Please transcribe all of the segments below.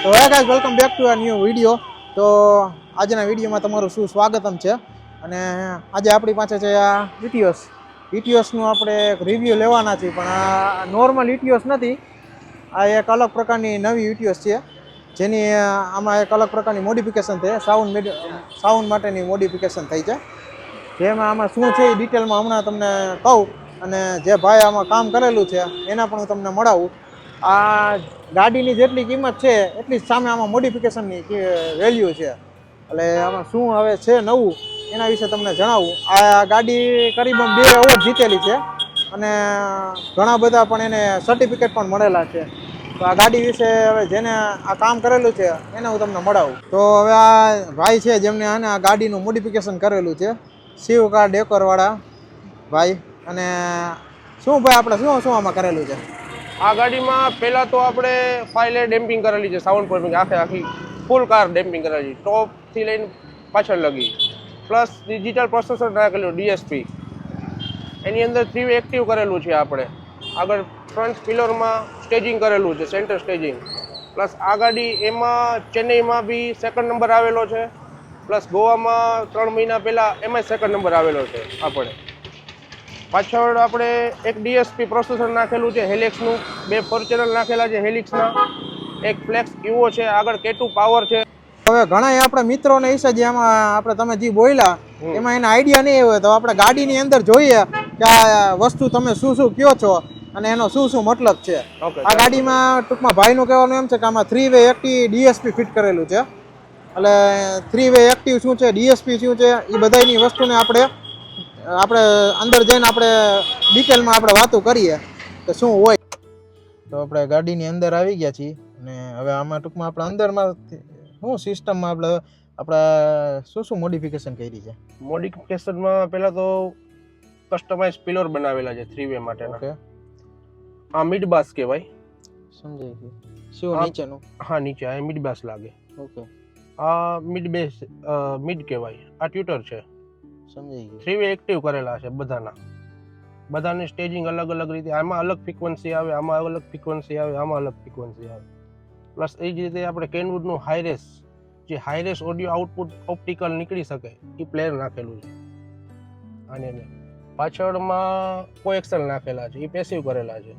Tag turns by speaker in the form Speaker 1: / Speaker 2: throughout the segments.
Speaker 1: તો hey guys welcome back to a new video. તો આજના વિડીયોમાં તમારું શું સ્વાગતમ છે. અને આજે આપણી પાસે છે આ ઇટીઓસનું આપણે એક રિવ્યૂ લેવાના છીએ, પણ આ નોર્મલ ઇટીઓસ નથી. આ એક અલગ પ્રકારની નવી ઇટીઓસ છે, જેની આમાં એક અલગ પ્રકારની મોડિફિકેશન થઈ, સાઉન્ડ માટેની મોડિફિકેશન થઈ છે. જેમાં આમાં શું છે એ ડિટેલમાં હમણાં તમને કહું, અને જે ભાઈ આમાં કામ કરેલું છે એના પણ હું તમને મળાવું. આ ગાડીની જેટલી કિંમત છે એટલી જ સામે આમાં મોડિફિકેશનની વેલ્યુ છે. એટલે આમાં શું હવે છે નવું એના વિશે તમને જણાવું. આ ગાડી કરીબન 2 એવોર્ડ જીતેલી છે, અને ઘણા બધા પણ એને સર્ટિફિકેટ પણ મળેલા છે. તો આ ગાડી વિશે હવે જેને આ કામ કરેલું છે એને હું તમને મળાવું. તો હવે આ ભાઈ છે જેમને આને આ ગાડીનું મોડિફિકેશન કરેલું છે, શિવ કાર ડેકોરવાળા ભાઈ. અને શું ભાઈ આપણે શું આમાં કરેલું છે?
Speaker 2: આ ગાડીમાં પહેલાં તો આપણે 5 લેયર ડેમ્પિંગ કરેલી છે, સાઉન્ડ પ્રૂફિંગ આખી ફૂલ કાર ડેમ્પિંગ કરેલી, ટોપથી લઈને પાછળ લગી. પ્લસ ડિજિટલ પ્રોસેસર નાખેલું ડીએસપી. એની અંદર 3 વે એક્ટિવ કરેલું છે આપણે. આગળ ફ્રન્ટ પિલરમાં સ્ટેજિંગ કરેલું છે, સેન્ટર સ્ટેજિંગ. પ્લસ આ ગાડી એમાં ચેન્નઈમાં બી સેકન્ડ નંબર આવેલો છે, પ્લસ ગોવામાં 3 મહિના પહેલાં એમાં સેકન્ડ નંબર આવેલો છે આપણે. પાછળ આપણે એક ડીએસપી પ્રોસેસર નાખેલું છે હેલિક્સનું, 2 ફોર્ચ્યુનર નાખેલા છે હેલિક્સના, એક ફ્લેક્સ ઇવો છે, આગળ K2 પાવર છે.
Speaker 1: હવે ઘણા આપણે મિત્રોને હિસ્સે જે આમાં આપણે તમે જે બોલ્યા એમાં એને આઈડિયા નહીં હોય, તો આપણે ગાડીની અંદર જોઈએ કે આ વસ્તુ તમે શું કયો છો અને એનો શું મતલબ છે. આ ગાડીમાં ટૂંકમાં ભાઈનું કહેવાનું એમ છે કે આમાં 3 વે એક્ટિવ ડીએસપી ફિટ કરેલું છે. એટલે 3 વે એક્ટિવ શું છે, ડીએસપી શું છે, એ બધાની વસ્તુને આપણે અંદર જઈને આપણે ડિટેલમાં આપણે વાતો કરીએ કે શું હોય. તો આપણે ગાડીની અંદર આવી ગયા છીએ, અને હવે આમાં ટૂંકમાં આપણે અંદરમાં શું સિસ્ટમમાં આપણે શું મોડિફિકેશન કરી છે.
Speaker 2: મોડિફિકેશનમાં પહેલાં તો કસ્ટમાઇઝ પિલર બનાવેલા છે 3 વે માટેના.
Speaker 1: ઓકે,
Speaker 2: આ મિડ બાસ કહેવાય.
Speaker 1: સમજાય ગયું. શું નીચેનું?
Speaker 2: હા, નીચે આ મિડ બાસ લાગે.
Speaker 1: ઓકે,
Speaker 2: આ મિડ બેસ મિડ કહેવાય. આ ટ્યુટર છે,
Speaker 1: સમજાઈ ગયું.
Speaker 2: 3 વે એક્ટિવ કરેલા છે બધાની સ્ટેજિંગ અલગ અલગ રીતે. આમાં અલગ ફ્રીક્વન્સી આવે, આમાં અલગ ફ્રીક્વન્સી આવે, આમાં અલગ ફ્રીક્વન્સી આવે. પ્લસ એ જ રીતે આપણે કેનવુડનું હાઈરેસ ઓડિયો આઉટપુટ ઓપ્ટિકલ નીકળી શકે એ પ્લેયર નાખેલું છે. અને પાછળમાં કોએક્સલ નાખેલા છે, એ પેસિવ કરેલા છે.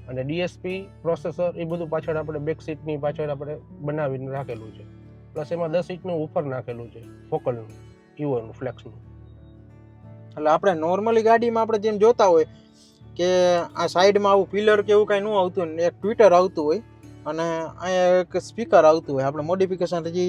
Speaker 2: અને ડીએસપી પ્રોસેસર એ બધું પાછળ આપણે બેક સીટની પાછળ આપણે બનાવીને રાખેલું છે. પ્લસ એમાં 10 ઇંચનું ઊફર નાખેલું છે, ફોકલનું, ઇવોનું, ફ્લેક્સનું.
Speaker 1: એટલે આપણે નોર્મલી ગાડીમાં આપણે જેમ જોતા હોય કે આ સાઈડમાં આવું પિલર કે એવું કાંઈ ન આવતું હોય, એક ટ્વિટર આવતું હોય અને અહીંયા એક સ્પીકર આવતું હોય. આપણે મોડિફિકેશન જે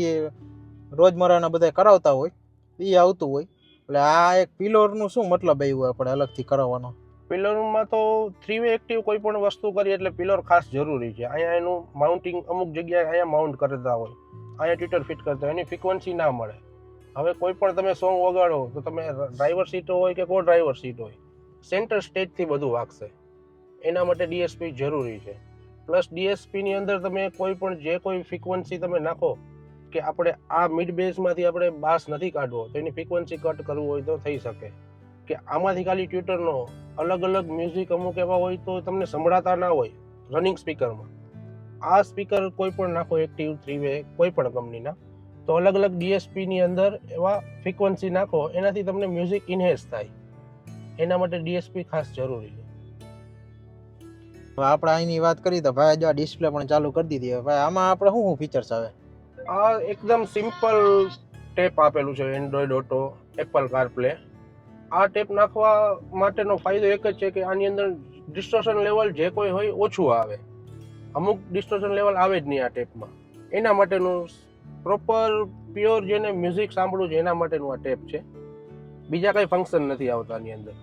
Speaker 1: રોજમર્રાના બધા કરાવતા હોય એ આવતું હોય. એટલે આ એક પિલરનું શું મતલબ આવ્યું આપણે અલગથી કરાવવાનો?
Speaker 2: પિલરમાં તો 3 વે એક્ટિવ કોઈ પણ વસ્તુ કરીએ એટલે પિલર ખાસ જરૂરી છે. અહીંયા એનું માઉન્ટિંગ અમુક જગ્યાએ અહીંયા માઉન્ટ કરતા હોય, અહીંયા ટ્વિટર ફિટ કરતા હોય, એની ફ્રીક્વન્સી ના મળે. હવે કોઈ પણ તમે સોંગ વગાડો તો તમે ડ્રાઈવર સીટ હોય કે કો ડ્રાઈવર સીટ હોય, સેન્ટર સ્ટેજથી બધું વાગશે. એના માટે ડીએસપી જરૂરી છે. પ્લસ ડીએસપીની અંદર તમે કોઈ પણ જે કોઈ ફ્રીક્વન્સી તમે નાખો, કે આપણે આ મિડ બેઝમાંથી આપણે બાસ નથી કાઢવો તો એની ફ્રીક્વન્સી કટ કરવું હોય તો થઈ શકે. કે આમાંથી ખાલી ટ્વિટરનો અલગ અલગ મ્યુઝિક અમુક એવા હોય તો તમને સંભળાતા ના હોય રનિંગ સ્પીકરમાં. આ સ્પીકર કોઈ પણ નાખો એક્ટિવ 3 વે કોઈ પણ કંપનીના, તો અલગ અલગ ડીએસપીની અંદર એવા ફ્રીક્વન્સી નાખો, એનાથી તમને મ્યુઝિક ઇન્હેન્સ થાય. એના માટે ડીએસપી ખાસ જરૂરી છે.
Speaker 1: આપણે અહીંની વાત કરી તો ભાઈ જો ડિસ્પ્લે પણ ચાલુ કરી દીધી. ભાઈ આમાં આપણે શું ફીચર્સ આવે?
Speaker 2: આ એકદમ સિમ્પલ ટેપ આપેલું છે, એન્ડ્રોઈડ ઓટો, એપલ કારપ્લે. આ ટેપ નાખવા માટેનો ફાયદો એક જ છે કે આની અંદર ડિસ્ટોર્શન લેવલ જે કોઈ હોય ઓછું આવે. અમુક ડિસ્ટોર્શન લેવલ આવે જ નહીં આ ટેપમાં. એના માટેનું પ્રોપર પ્યોર જેને મ્યુઝિક સાંભળવું છે એના માટેનું આ ટેપ છે. બીજા કાંઈ ફંક્શન નથી આવતા આની અંદર,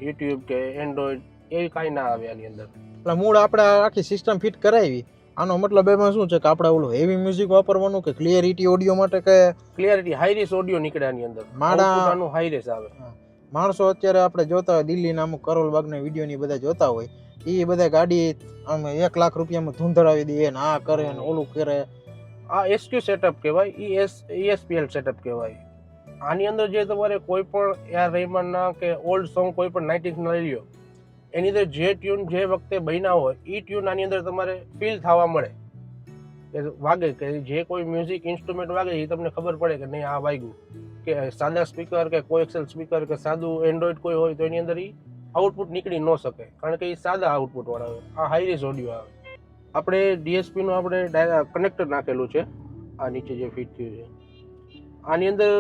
Speaker 2: યુટ્યુબ કે એન્ડ્રોઈડ એ કાંઈ ના આવે આની અંદર.
Speaker 1: એટલે મૂળ આપણે આખી સિસ્ટમ ફિટ કરાવી. આનો મતલબ એમાં શું છે કે આપણે ઓલું હેવી મ્યુઝિક વાપરવાનું કે ક્લિયરિટી ઓડિયો માટે કે
Speaker 2: ક્લિયરિટી હાઈરેસ ઓડિયો નીકળે આની અંદર, આનું હાઈરેસ આવે.
Speaker 1: માણસો અત્યારે આપણે જોતા હોય દિલ્હીના અમુક કરોલબાગના વિડીયોની બધા જોતા હોય, એ બધા ગાડી આમ 1 લાખ રૂપિયામાં ધૂંધળાવી દે ને આ કરે ને ઓલું કરે.
Speaker 2: આ એસક્યુ સેટઅપ કહેવાય, ESPL સેટઅપ કહેવાય. આની અંદર જે તમારે કોઈ પણ AR રહેમાનના કે ઓલ્ડ સોંગ કોઈ પણ 90s ના લઈ લો, એની અંદર જે ટ્યુન જે વખતે બન્યા હોય એ ટ્યુન આની અંદર તમારે ફીલ થવા મળે. કે વાગે કે જે કોઈ મ્યુઝિક ઇન્સ્ટ્રુમેન્ટ વાગે એ તમને ખબર પડે કે નહીં આ વાગ્યું. કે સાદા સ્પીકર કે કોએક્સેલ સ્પીકર કે સાદું એન્ડ્રોઈડ કોઈ હોય તો એની અંદર એ આઉટપુટ નીકળી ન શકે, કારણ કે એ સાદા આઉટપુટ વાળા હોય. આ હાઈ રેઝ ઓડિયો આવે. આપણે ડીએસપીનું આપણે કનેક્ટર નાખેલું છે, આ નીચે જે ફિટ થયું છે. આની અંદર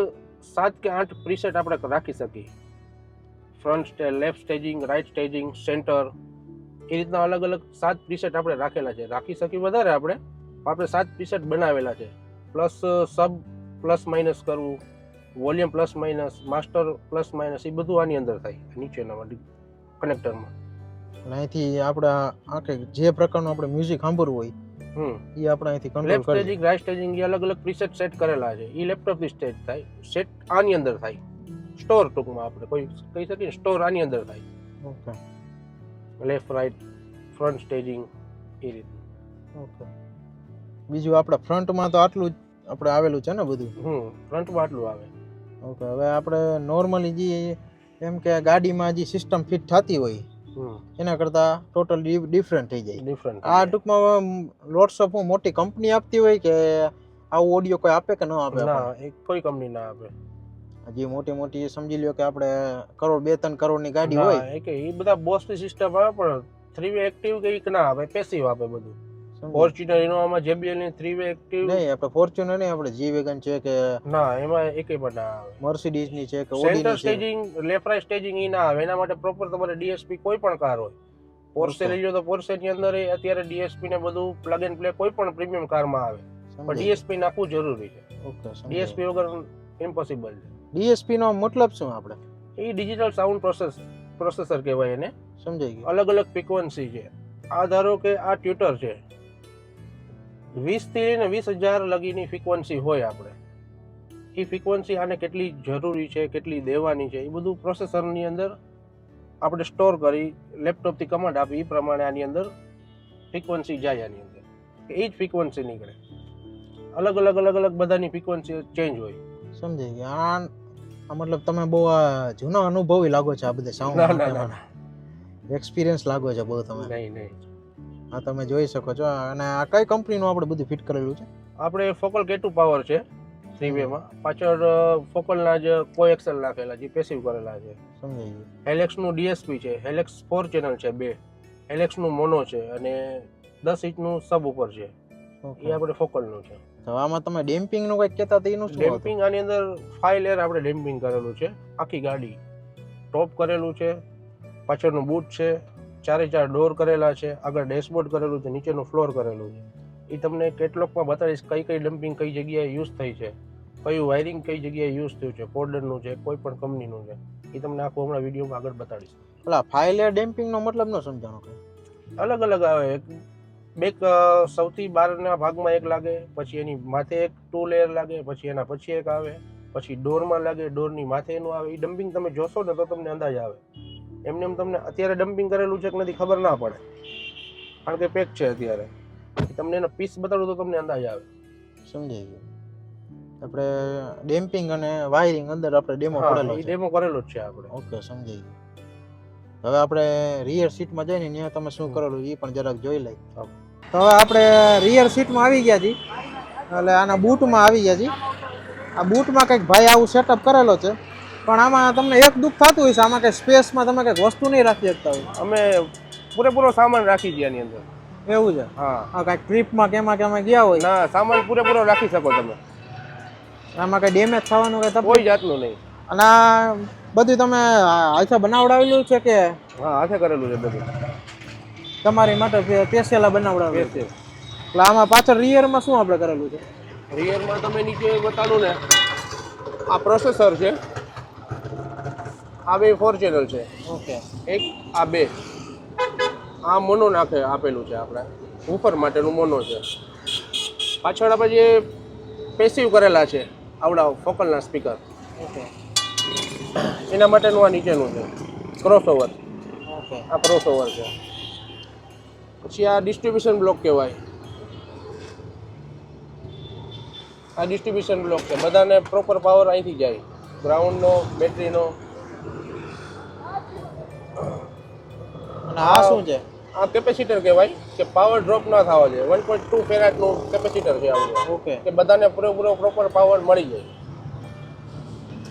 Speaker 2: 7 કે 8 પ્રીસેટ આપણે રાખી શકીએ. Front stage, left staging, right staging, centre, એ રીતના અલગ અલગ 7 પ્રીસેટ આપણે રાખેલા છે. રાખી શકીએ વધારે આપણે 7 પ્રીસેટ બનાવેલા છે. પ્લસ સબ પ્લસ માઇનસ કરવું, volume plus minus, master plus minus, એ બધું આની અંદર થાય નીચેના કનેક્ટરમાં.
Speaker 1: અહીંથી આપણે આખે જે પ્રકારનું આપણે મ્યુઝિક સાંભળવું હોય એ આપણે અહીંથી control
Speaker 2: left staging, right staging, એ અલગ અલગ પ્રીસેટ સેટ કરેલા છે. એ લેપટોપથી સ્ટેજ થાય, સેટ આની અંદર થાય. સ્ટોર ટૂંકમાં આપણે કોઈ કહી શકીએ, સ્ટોર આની અંદર થાય.
Speaker 1: Okay,
Speaker 2: left right front staging એ રીતે.
Speaker 1: ઓકે. બીજું આપણે ફ્રન્ટમાં તો આટલું જ આપણે આવેલું છે ને બધું?
Speaker 2: ફ્રન્ટમાં આટલું આવે.
Speaker 1: ઓકે. હવે આપણે નોર્મલી જે એમ કે ગાડીમાં જે સિસ્ટમ ફિટ થતી હોય એના કરતાં ટોટલ ડિફરન્ટ થઈ જાય.
Speaker 2: ડિફરન્ટ.
Speaker 1: આ ટૂંકમાં લોટ્સ ઓફ મોટી કંપની આપતી હોય કે આવું ઓડિયો કોઈ આપે કે ન આપે?
Speaker 2: ના, એક કોઈ કંપની ના આપે.
Speaker 1: જે મોટી મોટી સમજી લ્યો કે આપણે કરોડ 2-3 કરોડની ગાડી હોય
Speaker 2: કે એ બધા બોસની સિસ્ટમ આવે, પણ 3 વે એક્ટિવ કે એક ના આવે, પેસિવ આપે બધું. ફોર્ચ્યુનર ઇનોવામાં JBL ની 3 વે એક્ટિવ
Speaker 1: નહીં, આપણે ફોર્ચ્યુનર નહીં, આપણે જી વેગન છે કે
Speaker 2: ના, એમાં એકેય પણ ના આવે.
Speaker 1: મર્સિડીઝ ની છે કે ઓડી
Speaker 2: સેન્ટર
Speaker 1: ની છે.
Speaker 2: સ્ટેજિંગ, લેફ્ટ રાઇટ સ્ટેજિંગ એ ના આવે. એના માટે પ્રોપર તમારે ડીએસપી કોઈ પણ કાર હોય. પોર્શે લઈ લો તો પોર્શે ની અંદર અત્યારે ડીએસપી ને બધું પ્લગ એન્ડ પ્લે કોઈ પણ પ્રીમિયમ કારમાં આવે, પણ ડીએસપી નાખવું જરૂરી છે.
Speaker 1: ઓકે.
Speaker 2: ડીએસપી વગર ઇમ્પોસિબલ છે.
Speaker 1: ડીએસપી નો મતલબ શું આપણે?
Speaker 2: એ ડિજિટલ સાઉન્ડ પ્રોસેસર કહેવાય એને.
Speaker 1: સમજાઈ ગયું.
Speaker 2: અલગ અલગ ફ્રીક્વન્સી છે. આ ધારો કે આ ટ્યુટર છે, 20 થી લઈને 20,000 લગીની ફ્રીક્વન્સી હોય આપણે. એ ફ્રીક્વન્સી આને કેટલી જરૂરી છે, કેટલી દેવાની છે, એ બધું પ્રોસેસરની અંદર આપણે સ્ટોર કરી લેપટોપથી કમાન્ડ આપી, એ પ્રમાણે આની અંદર ફ્રીક્વન્સી જાય. આની અંદર એ જ ફ્રીક્વન્સી નીકળે. અલગ અલગ બધાની ફ્રીક્વન્સી ચેન્જ હોય.
Speaker 1: સમજાઈ ગયા. આ મતલબ તમે બહુ જૂનો અનુભવી લાગો છો આ બધા સાઉન્ડ. એક્સપિરિયન્સ લાગો છે બહુ તમે.
Speaker 2: નહીં.
Speaker 1: હા, તમે જોઈ શકો છો. અને આ કઈ કંપનીનું આપણે બધું ફિટ કરેલું છે?
Speaker 2: આપણે ફોકલ K2 પાવર છે 3 વેમાં. પાછળ ફોકલના જ કોએક્સેલ નાખેલા જે પેસિવ કરેલા છે.
Speaker 1: સમજાઈ ગયું.
Speaker 2: હેલેક્સ નું DSP છે, હેલેક્સ 4 ચેનલ છે 2, હેલેક્સ નું મોનો છે, અને 10 ઇંચનું સબ ઉપર છે. એ આપણે ફોકલ નું છે.
Speaker 1: તો આમાં તમે ડેમ્પિંગ નું કંઈક કહેતા હતા, એનું શું?
Speaker 2: ડેમ્પિંગ આની અંદર 5 લેયર આપણે ડેમ્પિંગ કરેલું છે. આખી ગાડી ટોપ કરેલું છે, પાછળનું બૂટ છે, 4 ડોર કરેલા છે, આગળ ડેશબોર્ડ કરેલું છે, નીચેનું ફ્લોર કરેલું છે. એ તમને કેટલોગમાં બતાવીશ કઈ ડમ્પિંગ કઈ જગ્યાએ યુઝ થઈ છે, કયું વાયરિંગ કઈ જગ્યાએ યુઝ થયું છે, કોર્ડરનું છે, કોઈ પણ કંપનીનું છે. એ તમને આખું હમણાં વિડીયોમાં આગળ બતાડીશ.
Speaker 1: પેલા 5 લેયર ડેમ્પિંગ નો મતલબ ન સમજાણો કે?
Speaker 2: અલગ અલગ આવે. બેક સૌથી બહારના ભાગમાં એક લાગે, પછી એની માથે એક 2 લેયર લાગે, પછી એના પછી એક આવે, પછી ડોરમાં લાગે, ડોરની માથે એનું આવે. એ ડમ્પિંગ તમે જોશો ને તો તમને અંદાજ આવે. એમ તમને અત્યારે ડમ્પિંગ કરેલું છે કે નથી ખબર ના પડે, કારણ કે પેક છે અત્યારે. તમને એનો પીસ બતાડું તો તમને અંદાજ આવે.
Speaker 1: સમજાઈ ગયું. આપણે ડેમ્પિંગ અને વાયરિંગ અંદર આપણે ડેમો કરેલો છે.
Speaker 2: ડેમો કરેલો જ છે આપણે.
Speaker 1: ઓકે, સમજાઈ ગયું. હવે આપણે રિયર સીટમાં જઈને ત્યાં તમે શું કરેલું એ પણ જરાક જોઈ લઈ. તો હવે આપણે રિયર સીટમાં આવી ગયા છીએ, એટલે આના બૂટમાં આવી ગયા છીએ. આ બૂટમાં કંઈક ભાઈ આવું સેટઅપ કરેલો છે, પણ આમાં તમને એક દુઃખ થતું હોય છે, આમાં કંઈ સ્પેસમાં તમે કંઈક વસ્તુ નહીં રાખી શકતા હોય.
Speaker 2: અમે પૂરેપૂરો સામાન રાખી દઈએ આની અંદર.
Speaker 1: એવું છે? હા. કાંઈક ટ્રીપમાં કેમાં ગયા હોય
Speaker 2: ના, સામાન પૂરેપૂરો રાખી શકો તમે.
Speaker 1: આમાં કંઈ ડેમેજ થવાનું કંઈ
Speaker 2: કોઈ જાતનું નહીં.
Speaker 1: અને આ બધું તમે હાથે બનાવડાવેલું છે કે?
Speaker 2: હા, હાથે કરેલું છે બધું.
Speaker 1: તમારી માટે સ્પેશિયલ બનાવડાવેલું છે. એટલે આમાં પાછળ રિયરમાં શું આપણે કરેલું છે?
Speaker 2: રિયરમાં તમે નીચે બતાડું ને, આ પ્રોસેસર છે, આ 4 ચેનલ છે.
Speaker 1: ઓકે.
Speaker 2: એક આ 2, આ મોનો નાખે આપેલું છે આપણે, ઉપર માટેનું મોનો છે. પાછળ આપણે જે પેસિવ કરેલા છે આવડા ફોકલના સ્પીકર,
Speaker 1: ઓકે,
Speaker 2: એના માટેનું આ નીચેનું છે ક્રોસઓવર.
Speaker 1: ઓકે.
Speaker 2: આ ક્રોસઓવર છે. પછી આ ડિસ્ટ્રીબ્યુશન બ્લોક કહેવાય. આ ડિસ્ટ્રીબ્યુશન બ્લોક છે. બધાને પ્રોપર પાવર અહીંથી જાય, ગ્રાઉન્ડનો, બેટરીનો.
Speaker 1: અને આ શું છે?
Speaker 2: આ કેપેસિટર કહેવાય કે પાવર ડ્રોપ ના થવા જોઈએ. 1.2 ફેરાડનું કેપેસિટર છે આપણું,
Speaker 1: ઓકે.
Speaker 2: કે બધાને પૂરેપૂરો પ્રોપર પાવર મળી જાય.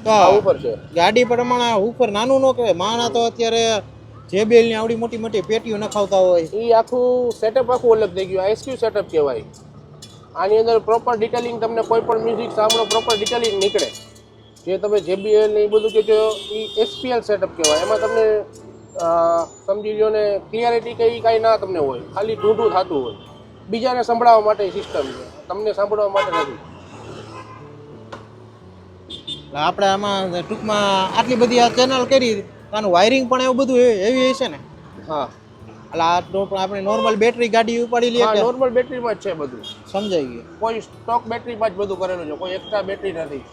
Speaker 1: તો
Speaker 2: આ ઉપર છે.
Speaker 1: ગાડી પ્રમાણે ઉપર નાનું ન કહેવાય. માણા તો અત્યારે JBL ની આવડી મોટી મોટી પેટીઓ નખાવતા હોય.
Speaker 2: એ આખું સેટઅપ આખું અલગ થઈ ગયું. SQ સેટઅપ કહેવાય. આની અંદર પ્રોપર ડિટેલિંગ તમને કોઈ પણ મ્યુઝિક સાંભળો પ્રોપર ડિટેલિંગ નીકળે. જે તમે JBL ને એ બધું કે જો એ SPL સેટઅપ કહેવાય. એમાં તમને સમજી લો ને ક્લિયરિટી કે એ કાંઈ ના તમને હોય, ખાલી ઢૂંઢું થતું હોય. બીજાને સંભળાવવા માટે સિસ્ટમ છે, તમને સાંભળવા માટે નથી.
Speaker 1: આપણે આમાં ટૂંકમાં આટલી બધી આ ચેનલ કરી, આનું વાયરિંગ પણ એવું બધું એવી હશે ને?
Speaker 2: હા,
Speaker 1: એટલે આ આપણે નોર્મલ બેટરી ગાડી ઉપાડી લઈએ કે
Speaker 2: નોર્મલ બેટરીમાં જ છે બધું.
Speaker 1: સમજાઈ ગયું.
Speaker 2: કોઈ સ્ટોક બેટરીમાં જ બધું કરેલું છે, કોઈ એક્સ્ટ્રા બેટરી નથી.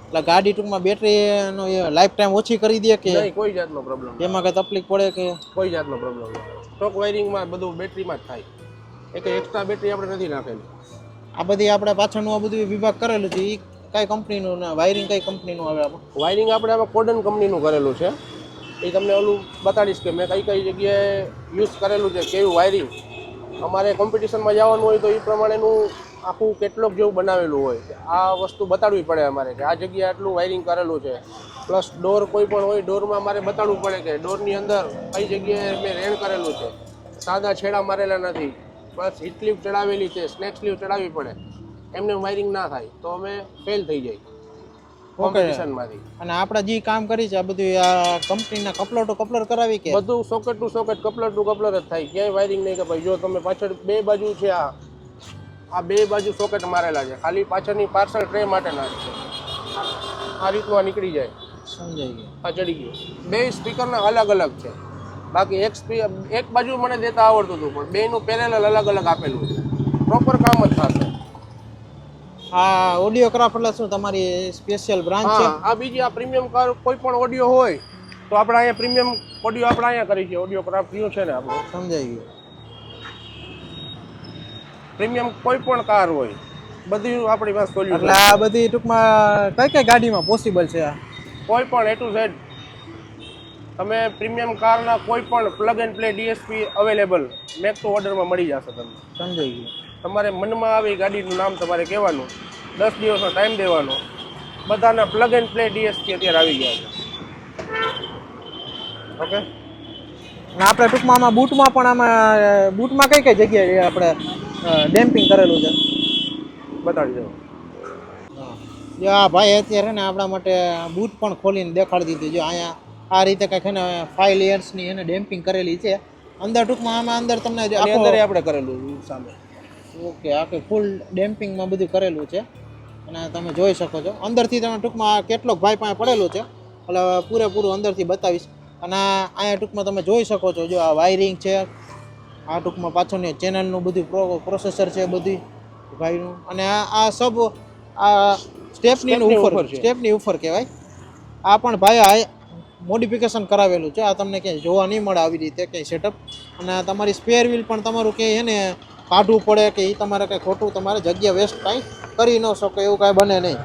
Speaker 1: એટલે ગાડી ટૂંકમાં બેટરીનો લાઈફ ટાઈમ ઓછી કરી દે કે
Speaker 2: નહીં, કોઈ જાતનો પ્રોબ્લેમ,
Speaker 1: એમાં કઈ તકલીફ પડે કે
Speaker 2: કોઈ જાતનો પ્રોબ્લેમ નહીં. સ્ટોક વાયરિંગમાં બધું બેટરીમાં જ થાય. એક એક્સ્ટ્રા બેટરી આપણે નથી નાખેલી.
Speaker 1: આ બધી આપણે પાછળનું આ બધું વિભાગ કરેલું છે એ કઈ કંપનીનું ને વાયરિંગ કઈ કંપનીનું આવે? આપણે
Speaker 2: વાયરિંગ આપણે આમાં કોડન કંપનીનું કરેલું છે. એ તમને ઓલું બતાડીશ કે મેં કઈ કઈ જગ્યાએ યુઝ કરેલું છે, કેવું વાયરિંગ. અમારે કોમ્પિટિશનમાં જવાનું હોય તો એ પ્રમાણેનું આખું કેટલોગ જેવું બનાવેલું હોય કે આ વસ્તુ બતાડવી પડે અમારે કે આ જગ્યાએ આટલું વાયરિંગ કરેલું છે. પ્લસ ડોર કોઈ પણ હોય, ડોરમાં અમારે બતાડવું પડે કે ડોરની અંદર કઈ જગ્યાએ મેં રેણ કરેલું છે, સાદા છેડા મારેલા નથી, બસ હીટ સ્લીવ ચડાવેલી છે, સ્નેક સ્લીવ ચડાવવી પડે. એમને વાયરિંગ ના થાય તો અમે ફેલ થઈ જાય કોમ્પિટિશનમાંથી.
Speaker 1: અને આપણે જે કામ કરી છે આ બધું આ કંપનીના કપલર ટુ કપલર કરાવી કે
Speaker 2: બધું socket to socket, coupler to coupler જ થાય. ક્યાંય વાયરિંગ નહીં કપાય. જો તમે પાછળ બે બાજુ છે, આ બે બાજુ સોકેટ મારેલા છે, ખાલી પાછળની પાર્સલ ટ્રે માટેના છે. આ રીતનું આ નીકળી જાય.
Speaker 1: સમજાઈ ગયું.
Speaker 2: આ ચડી ગયું. બે સ્પીકરના અલગ અલગ છે. બાકી એક બાજુ મને દેતા આવડતું હતું, પણ બેનું પેરેલલ અલગ અલગ આપેલું છે. પ્રોપર કામ જ થશે.
Speaker 1: આ ઓડિયોગ્રાફ એટલે શું તમારી સ્પેશિયલ બ્રાન્ચ છે?
Speaker 2: આ બીજી આ પ્રીમિયમ કાર કોઈ પણ ઓડિયો હોય તો આપણે અહીંયા પ્રીમિયમ ઓડિયો આપણે અહીંયા કરી છે. ઓડિયોગ્રાફ રહ્યું છે ને આપણું.
Speaker 1: સમજાઈ ગયું.
Speaker 2: પ્રીમિયમ કોઈ પણ કાર હોય બધી આપણી પાસે સોલ્યુશન.
Speaker 1: એટલે આ બધી ટૂંકમાં કઈ કઈ ગાડીમાં પોસિબલ છે? આ
Speaker 2: કોઈ પણ A to Z તમે પ્રીમિયમ કારના કોઈ પણ plug and play DSP available make to ઓર્ડરમાં મળી જશે તમને.
Speaker 1: સમજાઈ ગયું.
Speaker 2: તમારે મનમાં આવી ગાડીનું નામ તમારે કહેવાનું, 10 દિવસનો ટાઈમ દેવાનો. બધાના પ્લગ એન્ડ પ્લે DSP અત્યારે આવી ગયા છે. ઓકે.
Speaker 1: અને આપણે ટૂંકમાં આમાં બૂટમાં પણ આમાં બૂટમાં કઈ કઈ જગ્યાએ આપણે ડેમ્પિંગ કરેલું છે
Speaker 2: બતાડી દો.
Speaker 1: જો આ ભાઈ અત્યારે ને આપણા માટે બૂટ પણ ખોલીને દેખાડી દીધું. જો અહીંયા આ રીતે કંઈક એને 5 લેયર્સની એને ડેમ્પિંગ કરેલી છે. અંદર ટૂંકમાં આમાં અંદર તમને
Speaker 2: અંદર આપણે કરેલું સામે.
Speaker 1: ઓકે, આખી ફૂલ ડેમ્પિંગમાં બધું કરેલું છે અને તમે જોઈ શકો છો. અંદરથી તમે ટૂંકમાં કેટલોક ભાઈ પાસે પડેલું છે એટલે પૂરેપૂરું અંદરથી બતાવીશ. અને અહીંયા ટૂંકમાં તમે જોઈ શકો છો. જો આ વાયરિંગ છે, આ ટૂંકમાં પાછળની ચેનલનું બધું પ્રોસેસર છે બધી ભાઈનું. અને આ સબ આ સ્ટેપની ઉપર કહેવાય. આ પણ ભાઈ મોડિફિકેશન કરાવેલું છે. આ તમને ક્યાંય જોવા નહીં મળે આવી રીતે ક્યાંય સેટઅપ. અને તમારી સ્પેર વ્હીલ પણ તમારું ક્યાંય એને કાઢવું પડે કે એ તમારે કંઈ ખોટું તમારે જગ્યા વેસ્ટ કાંઈ કરી ન શકો એવું કાંઈ બને નહીં.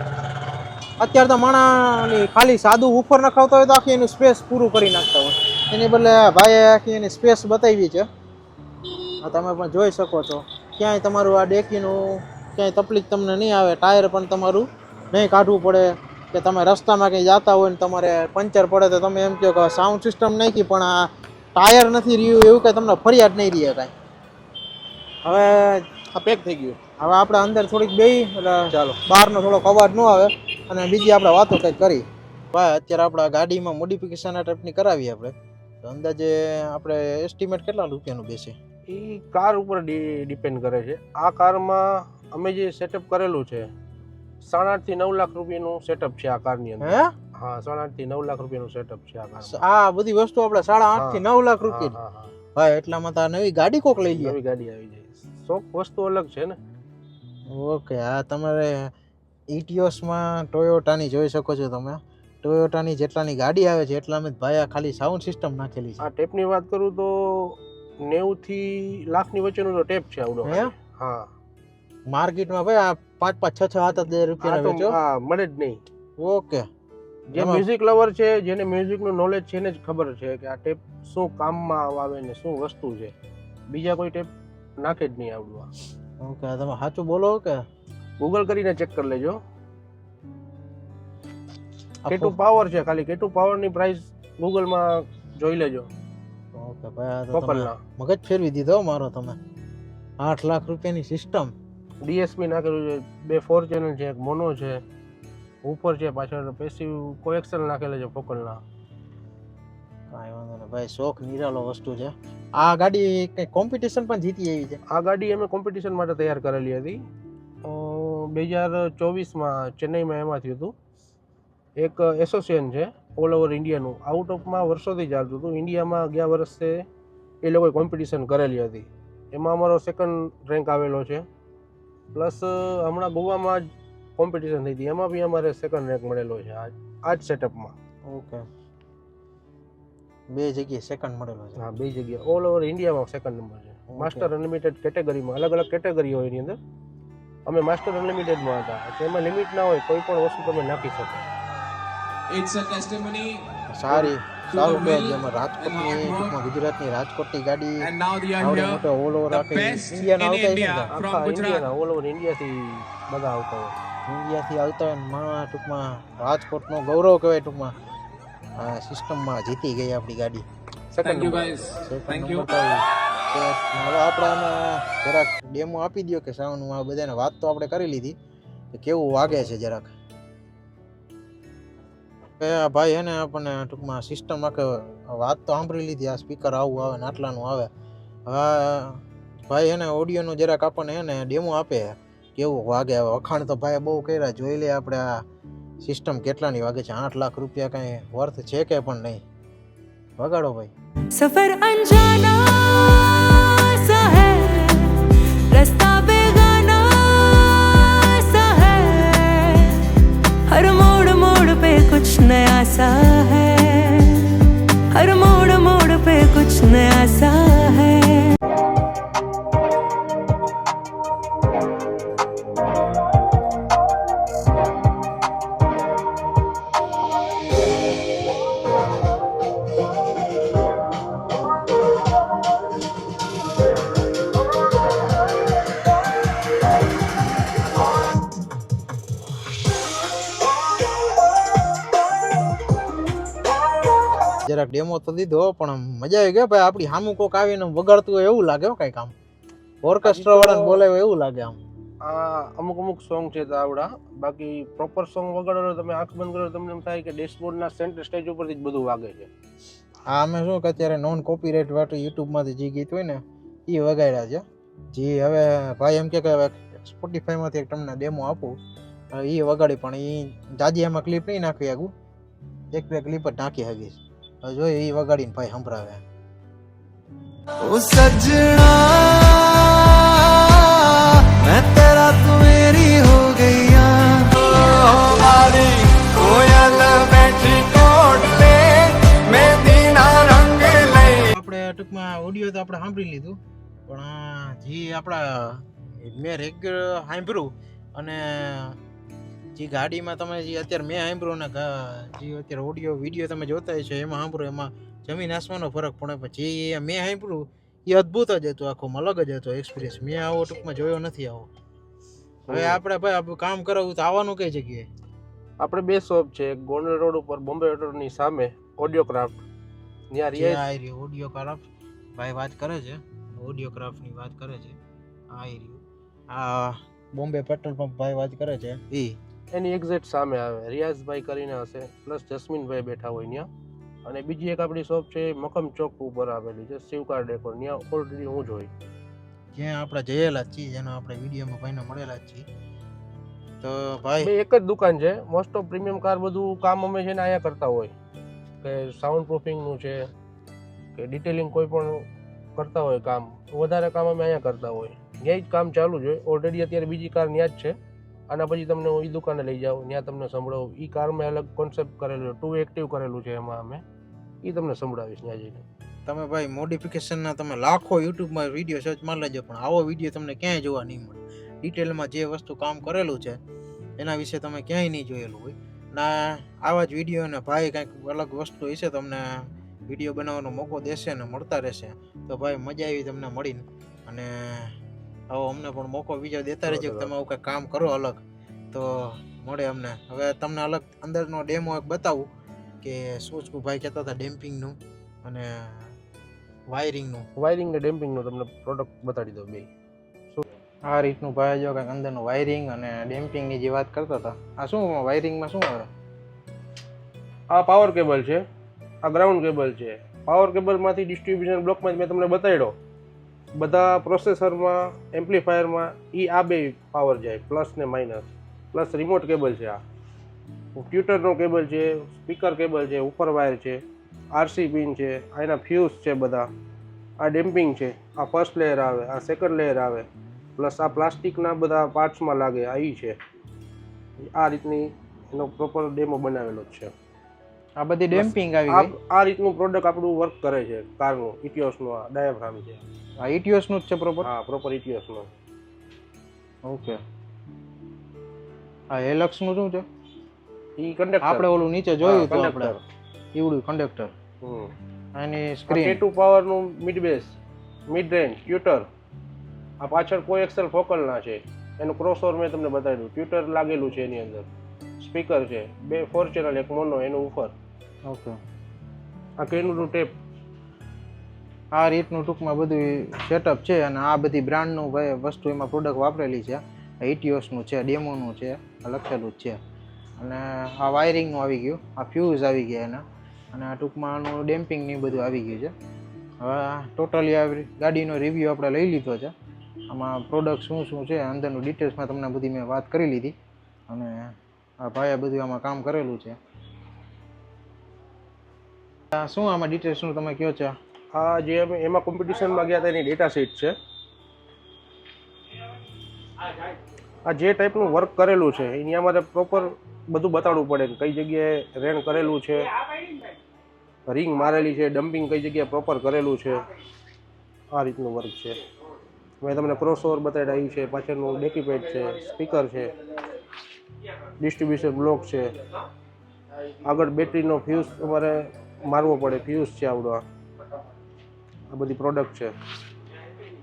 Speaker 1: અત્યારે તો માણાની ખાલી સાદું ઉપર નખાવતા હોય તો આખી એનું સ્પેસ પૂરું કરી નાખતા હોય. એની બદલે ભાઈએ આખી એની સ્પેસ બતાવી છે. આ તમે પણ જોઈ શકો છો. ક્યાંય તમારું આ ડેકીનું ક્યાંય તકલીફ તમને નહીં આવે. ટાયર પણ તમારું નહીં કાઢવું પડે કે તમે રસ્તામાં કંઈ જતા હોય ને તમારે પંચર પડે તો તમે એમ કહો કે સાઉન્ડ સિસ્ટમ નાખી પણ આ ટાયર નથી રહ્યું એવું કંઈ તમને ફરિયાદ નહીં રહે કાંઈ. હવે
Speaker 2: આ પેક થઈ ગયું.
Speaker 1: હવે આપણે અંદર થોડીક બેહી એટલે ચાલો બહારનો થોડોક અવાજ ન આવે અને બીજી આપણે વાતો કંઈક કરી. ભાઈ અત્યારે આપણે ગાડીમાં મોડિફિકેશન આ ટાઈપની કરાવી આપણે તો અંદાજે આપણે એસ્ટિમેટ કેટલા રૂપિયાનું બેસે?
Speaker 2: એ કાર ઉપર ડિપેન્ડ કરે છે. આ કારમાં અમે જે સેટઅપ કરેલું છે 8.5 થી 9 લાખ રૂપિયાનું સેટઅપ છે આ કારની અંદર.
Speaker 1: હે?
Speaker 2: હા, 8.5 થી 9 લાખ રૂપિયાનું સેટઅપ છે આ કાર.
Speaker 1: આ બધી વસ્તુ આપણે 8.5 થી 9 લાખ રૂપિયા. ભાઈ એટલામાં તો નવી ગાડી કોક લઈ લે.
Speaker 2: નવી ગાડી આવી જાય. શોખ વસ્તુ અલગ છે ને.
Speaker 1: ઓકે, આ તમારે ઇટિયોસમાં ટોયોટાની જોઈ શકો છો તમે. ટોયોટાની જેટલાની ગાડી આવે છે એટલામાં ભાઈ આ ખાલી સાઉન્ડ સિસ્ટમ નાખેલી છે.
Speaker 2: આ ટેપની વાત કરું તો 90 થી લાખની વચ્ચેનો તો ટેપ છે આવડો. હા,
Speaker 1: માર્કેટમાં ભાઈ આ 5-5, 6-6, 7-8 રૂપિયા વેચો.
Speaker 2: હા, મળે જ નહીં.
Speaker 1: ઓકે,
Speaker 2: જે મ્યુઝિક લવર છે, જેને મ્યુઝિકનું નોલેજ છે એને જ ખબર છે કે આ ટેપ શું કામમાં આવે ને શું વસ્તુ છે. બીજા કોઈ ટેપ નાખે જ નહીં આવડવા.
Speaker 1: ઓકે તમે સાચું બોલો કે
Speaker 2: ગૂગલ કરીને ચેક કરી લેજો. કેટલું પાવર છે, ખાલી કેટલું પાવરની પ્રાઇસ ગૂગલમાં જોઈ લેજો.
Speaker 1: ઓકે ભાઈ આ તો તમે
Speaker 2: પોકલના
Speaker 1: મગજ ફેરવી દીધો મારો તમે. 8 લાખ રૂપિયાની સિસ્ટમ,
Speaker 2: ડીએસપી નાખેલું છે, 2 4 ચેનલ છે, એક મોનો છે, ઉપર છે, પાછળ પેસિવ કોએક્સેલ નાખેલા છે પોકલના.
Speaker 1: કાંઈ વાંધો નહીં ભાઈ, શોખ નિરાલો વસ્તુ છે. આ ગાડી કઈ કોમ્પિટિશન પણ જીતી આવી છે.
Speaker 2: આ ગાડી અમે કોમ્પિટિશન માટે તૈયાર કરેલી હતી. 2024માં ચેન્નઈમાં એમાં થયું હતું. એક એસોસિએશન છે ઓલ ઓવર ઇન્ડિયાનું, આઉટ ઓફમાં વર્ષોથી ચાલતું હતું. ઇન્ડિયામાં ગયા વર્ષે એ લોકોએ કોમ્પિટિશન કરેલી હતી, એમાં અમારો 2nd રેન્ક આવેલો છે. પ્લસ હમણાં ગોવામાં જ કોમ્પિટિશન થઈ હતી, એમાં બી અમારે 2nd રેન્ક મળેલો છે આ જ સેટઅપમાં.
Speaker 1: ઓકે, 2 જગ્યાએ સેકન્ડ મળેલો છે.
Speaker 2: હા, 2 જગ્યા ઓલ ઓવર ઇન્ડિયામાં 2nd નંબર છે. માસ્ટર અનલિમિટેડ કેટેગરીમાં અલગ અલગ કેટેગરી હોય એની અંદર. અમે માસ્ટર અનલિમિટેડમાં હતા, એટલે એમાં લિમિટ ના હોય, કોઈ પણ વસ્તુ તમે નાખી શકો.
Speaker 3: It's a testimony.
Speaker 1: સારું કે જેમાં રાજકોટની ટૂંકમાં ગુજરાતની રાજકોટની ગાડી
Speaker 3: And now they are
Speaker 1: આવડે
Speaker 3: here.
Speaker 1: મોટો ઓલ ઓવર
Speaker 3: The
Speaker 1: આખી
Speaker 3: best
Speaker 1: ઇન્ડિયાના
Speaker 3: in
Speaker 1: આવતા
Speaker 3: India.
Speaker 1: હોય
Speaker 3: From
Speaker 2: આખા
Speaker 3: Gujarat.
Speaker 2: ઇન્ડિયાના ઓલ ઓવર ઇન્ડિયાથી બધા આવતા હોય.
Speaker 1: ઇન્ડિયાથી આવતા હોય ને માં ટૂંકમાં રાજકોટનું ગૌરવ કહેવાય. ટૂંકમાં આ સિસ્ટમમાં જીતી ગઈ આપણી ગાડી.
Speaker 3: Thank you guys.
Speaker 1: Second
Speaker 3: Thank
Speaker 1: number
Speaker 3: you.
Speaker 1: તો હવે આપણે આને જરાક ડેમો આપી દો કે સાઉન્ડમાં. આ બધાને વાત તો આપણે કરી લીધી કે કેવું વાગે છે જરાક. ભાઈ હે ને આપણને ટૂંકમાં સિસ્ટમ આખે વાત તો સાંભળી લીધી. આ સ્પીકર આવું આવે ને આટલાનું આવે. હવે ભાઈ એને ઓડિયોનું જરાક આપણને હે ને ડેમો આપે કેવું વાગે. હવે વખાણ તો ભાઈ બહુ કર્યા, જોઈ લે આપણે આ સિસ્ટમ કેટલાની વાગે છે. 8 લાખ રૂપિયા કાંઈ વર્થ છે કે પણ નહીં. વગાડો ભાઈ.
Speaker 4: सफर अनजाना सा है, रास्ता बेगाना सा है, हर मोड़ मोड़ पे कुछ नया सा है, हर मोड़ मोड़ पे कुछ नया सा है.
Speaker 1: જરાક ડેમો તો દીધો પણ મજા આવી ગઈ ભાઈ. આપણી સામું કોક આવીને વગાડતું હોય એવું લાગે. કઈ કામ ઓર્કેસ્ટ્રા વાળાને બોલાવે એવું લાગે આમ.
Speaker 2: આ અમુક સોંગ છે તો આવડા, બાકી પ્રોપર સોંગ વગાડો તમે આંખ બંધ કરો તમને એમ થાય કે ડેશબોર્ડના સેન્ટર સ્ટેજ ઉપરથી જ બધું વાગે છે.
Speaker 1: આ અમે શું કે અત્યારે નોન કોપીરાઇટ વાળું યુટ્યુબમાંથી જે ગીત હોય ને એ વગાડ્યા છે. જે હવે ભાઈ એમ કે હવે સ્પોટીફાઈમાંથી તમને ડેમો આપું એ વગાડી, પણ એ જાજી એમાં ક્લિપ નહીં નાખી આગું, 1-2 ક્લિપ જ નાખી શકીશ. હવે જોઈએ એ વગાડીને ભાઈ સંભળાવે.
Speaker 5: ओ सजना मैं तेरा तू मेरी हो गई हमारी कोयल बैठी कोट ले मेहंदी ना रंग ले.
Speaker 1: આપણે ટૂંકમાં ઓડિયો તો આપણે સાંભળી લીધું, પણ જે આપણા મેં રેગ્યુલર સાંભળ્યું અને જે ગાડીમાં તમે જે અત્યારે મેં સાંભળ્યું ને જે અત્યારે ઓડિયો વિડીયો તમે જોતા છો એમાં સાંભળો, એમાં જમીન આસમાનનો ફરક પડે. પછી જે મેં સાંભળ્યું એ અદ્ભુત જ હતું, આખું અલગ જ હતો એક્સપિરિયન્સ. મેં આવો ટૂંકમાં જોયો નથી આવો. હવે આપણે ભાઈ આપણું કામ કરાવવું તો આવવાનું કઈ જગ્યાએ?
Speaker 2: આપણે 2 શોપ છે, એક ગોંડલ રોડ ઉપર બોમ્બે હોટલની સામે ઓડિયો ક્રાફ્ટ, ત્યાં રિયાઝ
Speaker 1: ઓડિયો ક્રાફ્ટ ભાઈ વાત કરે છે, ઓડિયો ક્રાફ્ટની વાત કરે છે. આ બોમ્બે પેટ્રોલ પંપ ભાઈ વાત કરે છે
Speaker 2: એની એક્ઝેક્ટ સામે આવે. રિયાઝભાઈ કરીને હશે, પ્લસ જસ્મીનભાઈ બેઠા હોય ત્યાં. અને બીજી એક આપણી શોપ છે મખમ ચોક ઉપર આવેલી છે, શિવકાર ડેકોર, ત્યાં ઓલરેડી હું જોઈ
Speaker 1: જ્યાં આપણે જયેલા જ છીએ, જેનો આપણે વિડીયોમાં ભાઈને મળેલા જ છીએ. તો ભાઈ
Speaker 2: બે એક જ દુકાન છે. મોસ્ટ ઓફ પ્રીમિયમ કાર બધું કામ અમે છે ને અહીંયા કરતા હોય, કે સાઉન્ડ પ્રૂફિંગનું છે કે ડિટેલિંગ કોઈ પણ કરતા હોય કામ, વધારે કામ અમે અહીંયા કરતા હોય. ત્યાં જ કામ ચાલુ જ હોય. ઓલરેડી અત્યારે બીજી કાર ત્યાં જ છે. આના પછી તમને હું એ દુકાને લઈ જાઉં, ત્યાં તમને સંભળાવું. એ કારમાં અલગ કોન્સેપ્ટ કરેલું, 2 એક્ટિવ કરેલું છે એમાં અમે, એ તમને સંભળાવીશ ત્યાં જઈને.
Speaker 1: તમે ભાઈ મોડિફિકેશનના તમે લાખો યુટ્યુબમાં વિડીયો સર્ચ મારી લેજો, પણ આવો વિડીયો તમને ક્યાંય જોવા નહીં મળે. ડિટેલમાં જે વસ્તુ કામ કરેલું છે એના વિશે તમે ક્યાંય નહીં જોયેલું હોય. ના આવા જ વિડીયો ને ભાઈ કંઈક અલગ વસ્તુ હશે તમને વિડીયો બનાવવાનો મોકો દેશે ને મળતા રહેશે તો ભાઈ મજા આવી તમને મળીને. અને આવો અમને પણ મોકો બીજો દેતા રહેજો કે તમે આવું કંઈક કામ કરો અલગ તો મળે અમને. હવે તમને અલગ અંદરનો ડેમો એક બતાવું કે શું ભાઈ કહેતા હતા ડેમ્પિંગનું અને વાયરિંગ
Speaker 2: ને ડેમ્પિંગનું તમને પ્રોડક્ટ બતાડી દો બે.
Speaker 1: આ રીતનું ભાઈ જો કંઈક અંદરનું વાયરિંગ અને ડેમ્પિંગની જે વાત કરતા હતા. આ શું વાયરિંગમાં શું આવે?
Speaker 2: આ પાવર કેબલ છે, આ ગ્રાઉન્ડ કેબલ છે. પાવર કેબલમાંથી ડિસ્ટ્રીબ્યુશન બ્લોકમાં મેં તમને બતાડ્યો બધા પ્રોસેસરમાં એમ્પ્લીફાયરમાં આ બે પાવર જાય પ્લસ ને માઇનસ. પ્લસ રિમોટ કેબલ છે, આ ટ્યુટરનો કેબલ છે, સ્પીકર કેબલ છે, ઉપર વાયર છે, આરસી પિન છે, આના ફ્યુઝ છે બધા. આ ડેમ્પિંગ છે, આ ફર્સ્ટ લેયર આવે, આ સેકન્ડ લેયર આવે, પ્લસ આ પ્લાસ્ટિકના બધા પાર્ટ્સમાં લાગે આ છે. આ રીતની એનો પ્રોપર ડેમો બનાવેલો જ છે.
Speaker 1: આ બધી ડેમ્પિંગ આવી ગઈ.
Speaker 2: આ રીતનું પ્રોડક્ટ આપણું વર્ક કરે છે કારનું. ઇટિયોસનું આ ડાયાફ્રામ છે.
Speaker 1: આ ઇટિયોસનું જ છે પ્રોપર?
Speaker 2: હા, પ્રોપર ઇટિયોસનું.
Speaker 1: ઓકે. આ હેલક્સનું શું છે?
Speaker 2: ઈ કંડક્ટર
Speaker 1: આપણે ઓલું નીચે જોયું તો આપણે ઈવડું કંડક્ટર. આની સ્ક્રીન
Speaker 2: K2 પાવરનું mid base, mid range, tutor. આ પાછળ કોઈ એક્સેલ ફોકલ ના છે. એનું ક્રોસઓવર મેં તમને બતાવ્યું. ટ્યુટર લાગેલું છે એની અંદર. સ્પીકર છે, 2 4 ચેનલ, એક મોનો, એનું ઉપર.
Speaker 1: ઓકે. આ
Speaker 2: કેનું ટેપ.
Speaker 1: આ રીતનું ટૂંકમાં બધું સેટઅપ છે અને આ બધી બ્રાન્ડનું ભાઈ વસ્તુ એમાં પ્રોડક્ટ વાપરેલી છે. ઇટિયોસનું છે, ડેમોનું છે, લખેલું જ છે. અને આ વાયરિંગનું આવી ગયું, આ ફ્યુઝ આવી ગયા એના, અને આ ટૂંકમાં આનું ડેમ્પિંગની બધું આવી ગયું છે. હવે ટોટલી આ ગાડીનો રિવ્યૂ આપણે લઈ લીધો છે. આમાં પ્રોડક્ટ શું છે અંદરનું ડિટેલ્સમાં તમને બધી મેં વાત કરી લીધી. અને આ ભાઈએ બધું આમાં કામ કરેલું છે. શું આમાં ડિટેલ્સનું તમે કહો છો?
Speaker 2: આ જે અમે એમાં કોમ્પિટિશનમાં ગયા હતા એની ડેટા શીટ છે. આ જે ટાઈપનું વર્ક કરેલું છે એની અમારે પ્રોપર બધું બતાડવું પડે કે કઈ જગ્યાએ રેન કરેલું છે, રિંગ મારેલી છે, ડમ્પિંગ કઈ જગ્યાએ પ્રોપર કરેલું છે. આ રીતનું વર્ક છે. મેં તમને ક્રોસઓવર બતાડ્યા છે, પાછળનું ડેકી પેડ છે, સ્પીકર છે, ડિસ્ટ્રીબ્યુશન બ્લોક છે, આગળ બેટરીનો ફ્યુઝ તમારે મારવો પડે, ફ્યુઝ છે આવડો. આ બધી પ્રોડક્ટ છે,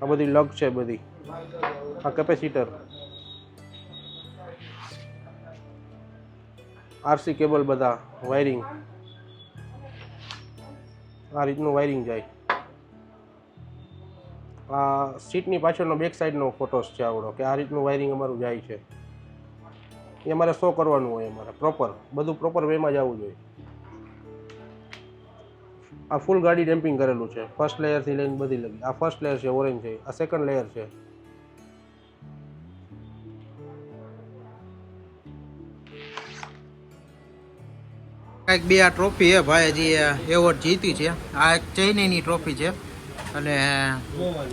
Speaker 2: આ બધી લગ છે બધી. આ કેપેસિટર, આરસી કેબલ, બધા વાયરિંગ. આ રીતનું વાયરિંગ જાય. આ સીટની પાછળનો બેક સાઈડનો ફોટોસ છે આવડો કે આ રીતનું વાયરિંગ અમારું જાય છે. એ અમારે શો કરવાનું હોય અમારે પ્રોપર, બધું પ્રોપર વેમાં જ આવવું જોઈએ. આ ફૂલ ગાડી ડેમ્પિંગ કરેલું છે, ફર્સ્ટ લેયરથી લઈને બધી લગી. આ ફર્સ્ટ લેયર છે, ઓરેન્જ છે. આ સેકન્ડ લેયર છે.
Speaker 1: કંઈક બે આ ટ્રોફી છે ભાઈ જે એવોર્ડ જીતી છે. આ એક ચેન્નઈની ટ્રોફી છે અને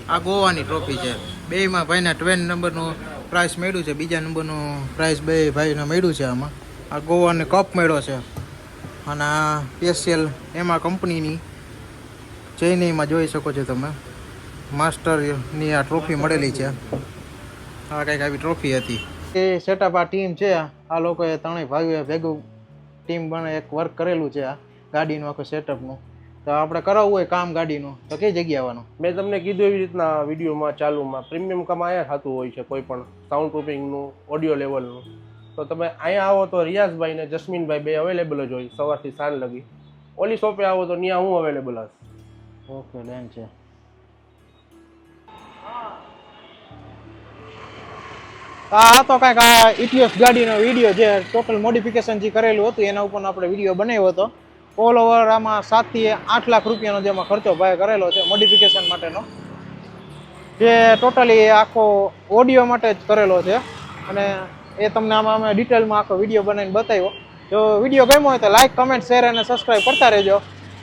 Speaker 1: આ ગોવાની ટ્રોફી છે. બેયમાં ભાઈના 12 નંબરનું પ્રાઇઝ મળ્યું છે. બીજા નંબરનું પ્રાઇઝ બે ભાઈને મળ્યું છે. આમાં આ ગોવાને કપ મળ્યો છે અને આ સ્પેશિયલ એમાં કંપનીની ચેન્નઈમાં જોઈ શકો છો તમે માસ્ટરની આ ટ્રોફી મળેલી છે. આ કંઈક આવી ટ્રોફી હતી. એ સેટઅપ આ ટીમ છે. આ લોકોએ ત્રણેય ભાઈઓએ ભેગું ટીમ બને એક વર્ક કરેલું છે આ ગાડીનું આખું સેટઅપનું. તો આપણે કરાવવું હોય કામ ગાડીનું તો કઈ જગ્યાએ આવવાનું?
Speaker 2: મેં તમને કીધું એવી રીતના વિડીયોમાં ચાલુમાં પ્રીમિયમ કામ અહીંયા થતું હોય છે, કોઈ પણ સાઉન્ડ પ્રૂફિંગનું, ઓડિયો લેવલનું. તો તમે અહીંયા આવો તો રિયાઝભાઈ ને જસ્મીનભાઈ બે અવેલેબલ જ હોય સવારથી સાંજ લગી. ઓલી શોપે આવો તો ત્યાં હું અવેલેબલ હશ.
Speaker 1: ઓકે, ડન છે. આ તો કાંઈક આ ઇટિયોસ ગાડીનો વિડીયો છે. ટોટલ મોડિફિકેશન જે કરેલું હતું એના ઉપર આપણે વિડીયો બનાવ્યો હતો. ઓલ ઓવર આમાં 7 થી 8 લાખ રૂપિયાનો જેમાં ખર્ચો ભાઈ કરેલો છે મોડિફિકેશન માટેનો, જે ટોટલી આખો ઓડિયો માટે જ કરેલો છે. અને એ તમને આમાં અમે ડિટેલમાં આખો વિડીયો બનાવીને બતાવ્યો. જો વિડીયો ગમ્યો હોય તો લાઇક, કમેન્ટ, શેર અને સબસ્ક્રાઈબ કરતા રહેજો.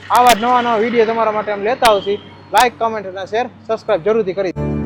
Speaker 1: આવા જ નવા વિડીયો તમારા માટે અમે લેતા આવશું. લાઇક, કમેન્ટ અને શેર, સબસ્ક્રાઈબ જરૂરથી કરી.